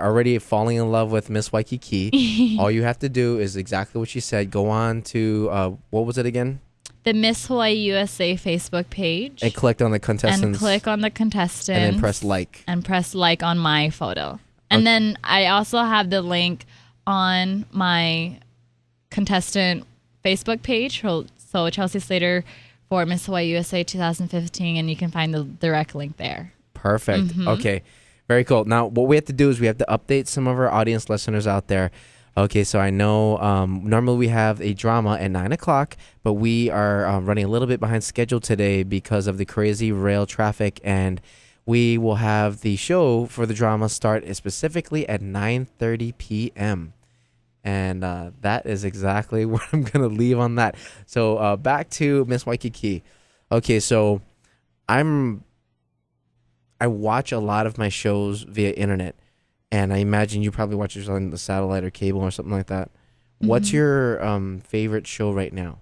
already falling in love with Miss Waikiki, all you have to do is exactly what she said. Go on to, what was it again? The Miss Hawaii USA Facebook page. And click on the contestants. And click on the contestants. And then press like. And press like on my photo. And then I also have the link on my contestant Facebook page. So Chelsea Slayter for Miss Hawaii USA 2015. And you can find the direct link there. Perfect. Okay. Very cool. Now, what we have to do is we have to update some of our audience listeners out there. Okay, so I know normally we have a drama at 9 o'clock, but we are running a little bit behind schedule today because of the crazy rail traffic, and we will have the show for the drama start specifically at 9:30 p.m. And that is exactly where I'm going to leave on that. So back to Miss Waikiki. Okay, so I watch a lot of my shows via internet, and I imagine you probably watch yours on the satellite or cable or something like that. What's your favorite show right now?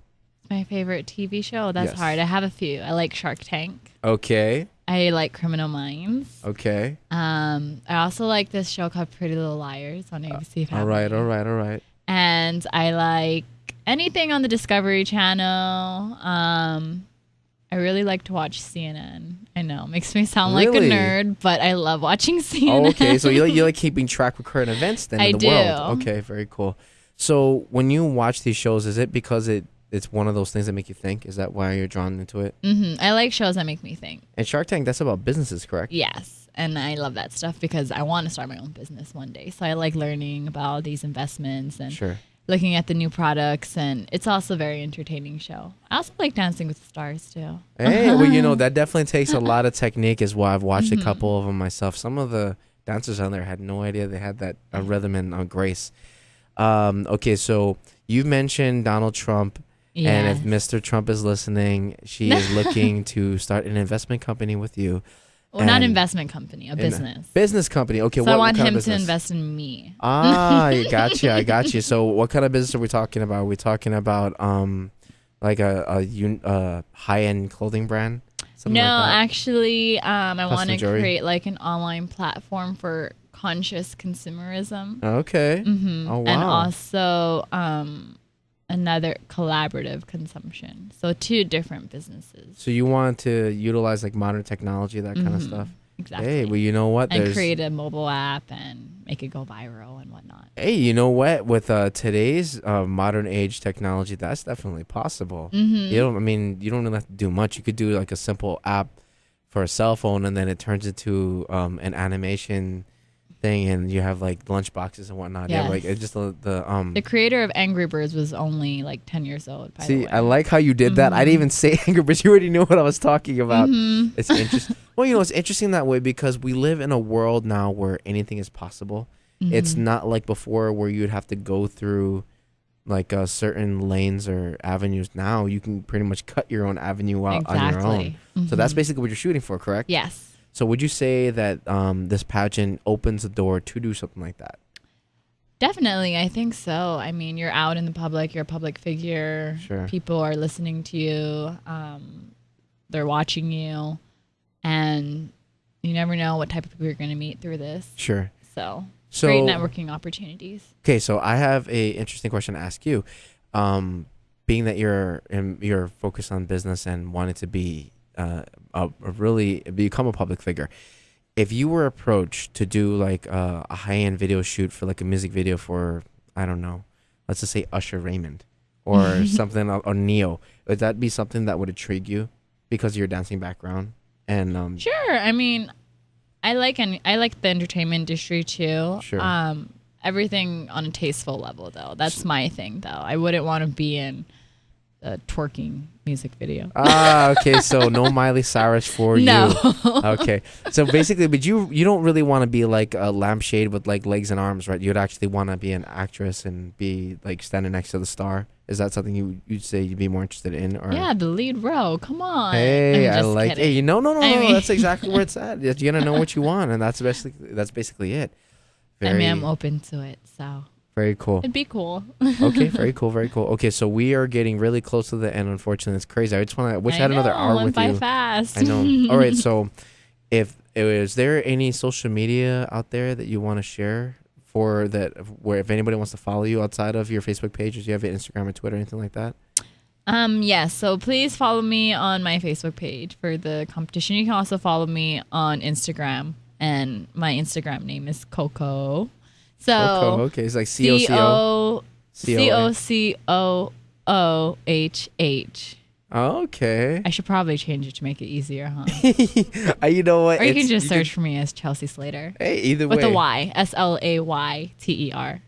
My favorite TV show? That's Yes. hard. I have a few. I like Shark Tank. Okay. I like Criminal Minds. Okay. I also like this show called Pretty Little Liars on ABC Family. All right. And I like anything on the Discovery Channel. I really like to watch CNN. I know, makes me sound like a Really? nerd, but I love watching CNN. Oh, okay. So you like keeping track with current events then I in the do. world. Okay, very cool. So when you watch these shows, is it because it's one of those things that make you think? Is that why you're drawn into it? I like shows that make me think. And Shark Tank, that's about businesses, correct? Yes. And I love that stuff because I want to start my own business one day. So I like learning about these investments and Sure. looking at the new products. And it's also a very entertaining show. I also like Dancing with the Stars, too. Hey, well, that definitely takes a lot of technique as well. I've watched a couple of them myself. Some of the dancers on there had no idea they had that rhythm and grace. Okay, so you mentioned Donald Trump. And if Mr. Trump is listening, she is looking to start an investment company with you. Well, not investment company, a business. Business company. Okay, so what I want kind him of to invest in me. I got you. So what kind of business are we talking about? Are we talking about like a high-end clothing brand? Something No, like that? actually, I want to jewelry? create like an online platform for conscious consumerism. Okay. Oh, wow. And also another collaborative consumption. So 2 different businesses. So you want to utilize like modern technology, that kind of stuff? Exactly. Hey, well, you know what? And create a mobile app and make it go viral and whatnot. Hey, you know what? With today's modern age technology, that's definitely possible. You don't really have to do much. You could do like a simple app for a cell phone, and then it turns into an animation thing, and you have like lunch boxes and whatnot. Yes. Yeah, like it's just The creator of Angry Birds was only like 10 years old, by the way. I like how you did that. I didn't even say Angry Birds. You already knew what I was talking about. It's interesting. Well, it's interesting that way because we live in a world now where anything is possible. It's not like before where you'd have to go through like certain lanes or avenues. Now you can pretty much cut your own avenue out on your own. So that's basically what you're shooting for, correct? Yes. So would you say that this pageant opens the door to do something like that? Definitely, I think so. I mean, you're out in the public, you're a public figure. Sure. People are listening to you. They're watching you. And you never know what type of people you're going to meet through this. Sure. So So great networking opportunities. Okay, so I have a interesting question to ask you. Being that you're focused on business and wanted to be really become a public figure, if you were approached to do like a high-end video shoot for like a music video for, I don't know, let's just say Usher Raymond or something or Neo, would that be something that would intrigue you because of your dancing background? And Sure. I mean, I like the entertainment industry too. Sure. Everything on a tasteful level though. That's my thing though. I wouldn't want to be in a twerking music video. Okay, so no Miley Cyrus for No. you. Okay, so basically, but you don't really want to be like a lampshade with like legs and arms, right? You'd actually want to be an actress and be like standing next to the star. Is that something you'd say you'd be more interested in? Or Yeah, the lead role. Come on. hey, I'm I just like. kidding. Hey, no. I mean- That's exactly where it's at. You gotta know what you want, and that's basically it. I mean, I'm open to it, so Very cool. it'd be cool. Okay, very cool. Okay, so we are getting really close to the end. Unfortunately, it's crazy. I just want to wish I had another hour went with by you. fast. I know. All right, so is there any social media out there that you want to share for that, where if anybody wants to follow you outside of your Facebook page, or do you have an Instagram or Twitter, anything like that? Yes, so please follow me on my Facebook page for the competition. You can also follow me on Instagram, and my Instagram name is Coco. So Coco, okay, it's like COCO. COCOOHH. Okay. I should probably change it to make it easier, huh? You know what? Or you can just search for me as Chelsea Slayter. Hey, either with way. a Y. SLAYTER.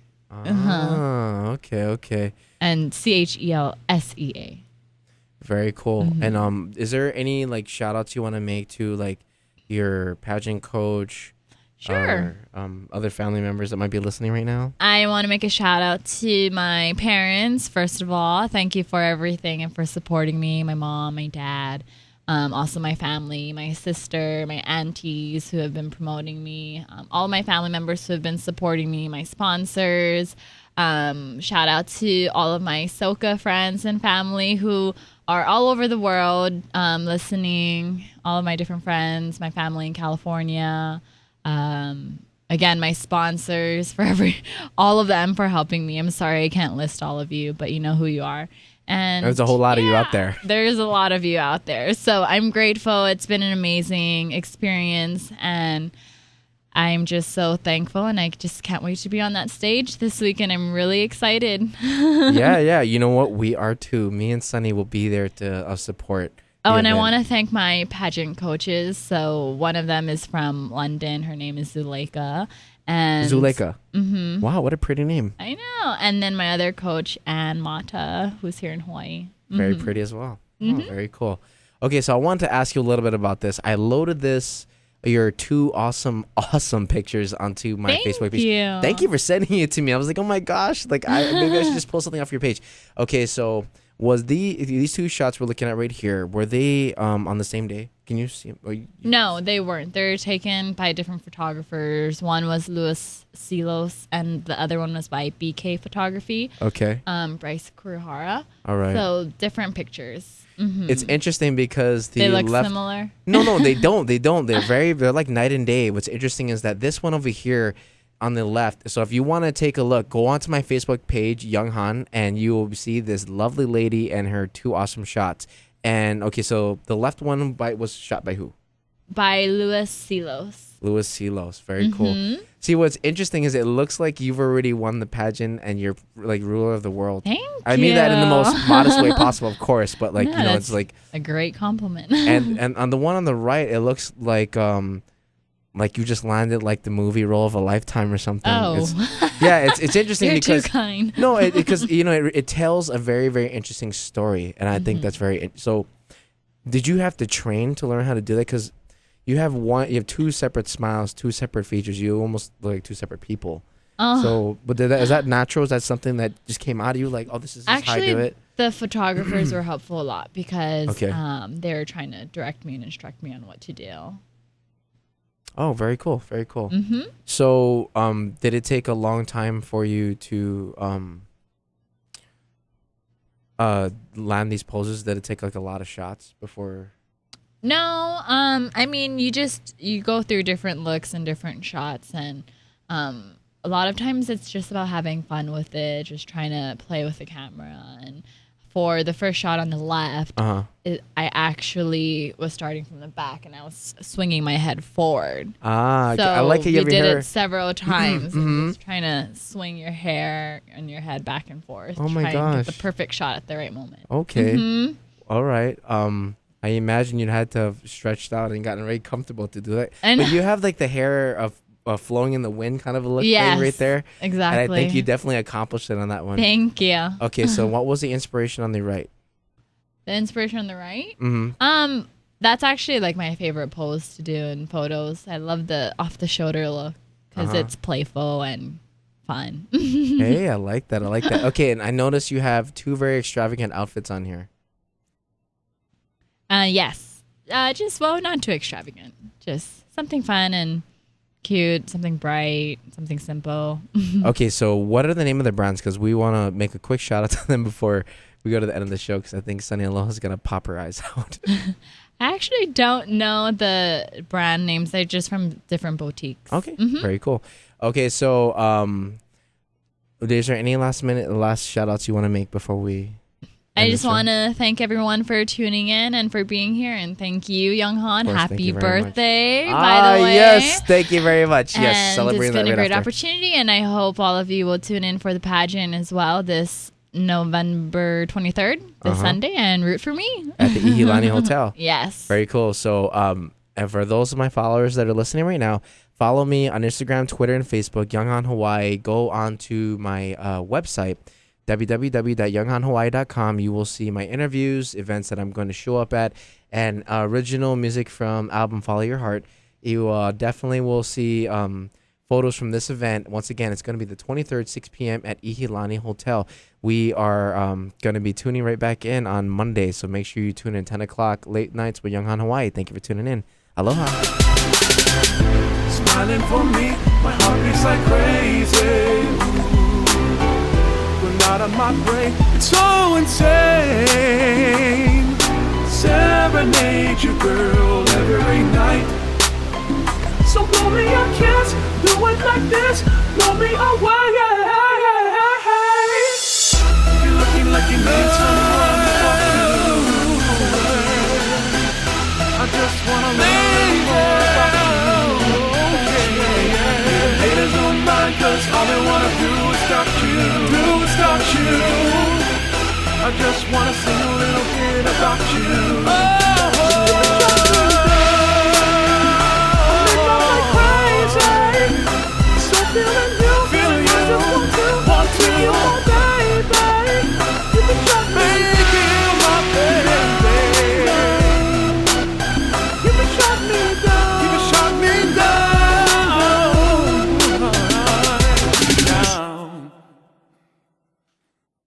Okay. And CHELSEA. Very cool. Mm-hmm. And is there any like shout outs you want to make to like your pageant coach? Sure. Or other family members that might be listening right now? I want to make a shout out to my parents, first of all. Thank you for everything and for supporting me. My mom, my dad, also my family, my sister, my aunties who have been promoting me, all my family members who have been supporting me, my sponsors. Shout out to all of my Soca friends and family who are all over the world listening, all of my different friends, my family in California. Again, my sponsors all of them for helping me. I'm sorry I can't list all of you, but you know who you are. And there's a whole lot of you out there. There's a lot of you out there. So I'm grateful. It's been an amazing experience, and I'm just so thankful, and I just can't wait to be on that stage this week, and I'm really excited. Yeah. You know what? We are too. Me and Sunny will be there to support. Oh, and I want to thank my pageant coaches. So one of them is from London. Her name is Zuleika. And Zuleika. Mm-hmm. Wow, what a pretty name. I know. And then my other coach, Ann Mata, who's here in Hawaii. Mm-hmm. Very pretty as well. Oh, very cool. Okay, so I wanted to ask you a little bit about this. I loaded this your two awesome pictures onto my Facebook page. Thank you for sending it to me. I was like, oh my gosh, like maybe I should just pull something off your page. Okay, so was these two shots we're looking at right here, were they on the same day? Can you see them? No, they weren't. They're taken by different photographers. One was Louis Silos, and the other one was by BK Photography. Okay. Bryce Kuruhara. All right. So different pictures. Mm-hmm. It's interesting because they look similar. No, they don't. They don't. They're like night and day. What's interesting is that this one over here on the left. So if you want to take a look, go onto my Facebook page, Young Han, and you will see this lovely lady and her two awesome shots. And okay, so the left one was shot by who? By Louis Silos. Louis Silos. Very cool. See, what's interesting is it looks like you've already won the pageant and you're like ruler of the world. Thank I you. mean that in the most modest way possible, of course, but like, Yeah, it's like a great compliment. and on the one on the right, it looks like you just landed like the movie role of a lifetime or something. Oh. It's interesting You're because too kind. no, because it tells a very, very interesting story, and I think that's very so. Did you have to train to learn how to do that? Because you have two separate smiles, two separate features. You almost look like two separate people. So, but is that natural? Is that something that just came out of you? Like, oh, this is just how I do it. The photographers were helpful a lot because Okay. they were trying to direct me and instruct me on what to do. Oh, very cool, very cool. Mm-hmm. So, did it take a long time for you to land these poses? Did it take like a lot of shots before? No, I mean, you go through different looks and different shots, and a lot of times it's just about having fun with it, just trying to play with the camera. And for the first shot on the left, I actually was starting from the back and I was swinging my head forward. So I like how you we did hair. it several times, and just trying to swing your hair and your head back and forth. Oh my try and get gosh. the perfect shot at the right moment. Okay. All right. I imagine you had to have stretched out and gotten very comfortable to do that. But you have like the hair of flowing in the wind kind of a look thing right there. Exactly. And I think you definitely accomplished it on that one. Thank you. Okay, so what was the inspiration on the right? The inspiration on the right? Mm-hmm. That's actually like my favorite pose to do in photos. I love the off the shoulder look because it's playful and fun. Hey, I like that. Okay, and I noticed you have two very extravagant outfits on here. Yes. Not too extravagant. Just something fun and cute, something bright, something simple. Okay, so what are the name of the brands? Because we want to make a quick shout out to them before we go to the end of the show, because I think Sunny Aloha is going to pop her eyes out. I actually don't know the brand names. They're just from different boutiques. Okay, very cool. Okay, so is there any last shout outs you want to make before we... I just want to thank everyone for tuning in and for being here. And thank you, Young Han. Happy birthday, by the way. Yes, thank you very much. Yes, and celebrating that it's been a great after. opportunity. And I hope all of you will tune in for the pageant as well this November 23rd, this Sunday, and root for me. At the Ihilani Hotel. Yes. Very cool. So and for those of my followers that are listening right now, follow me on Instagram, Twitter, and Facebook, Young Han Hawaii. Go on to my website, www.younghanhawaii.com. You will see my interviews, events that I'm going to show up at, and original music from album Follow Your Heart. You definitely will see photos from this event. Once again, it's going to be the 23rd, 6 p.m. at Ihilani Hotel. We are going to be tuning right back in on Monday, so make sure you tune in 10 o'clock, late nights with Young Han Hawaii. Thank you for tuning in. Aloha. Smiling for me, my heart beats like crazy. Out of my brain, it's so insane. Serenade you, girl, every night. So blow me a kiss, do it like this, blow me away. You're looking like you need someone to talk to. I just wanna learn more about you. Haters don't mind, 'cause all they wanna do is stop you. I just wanna sing a little bit about you.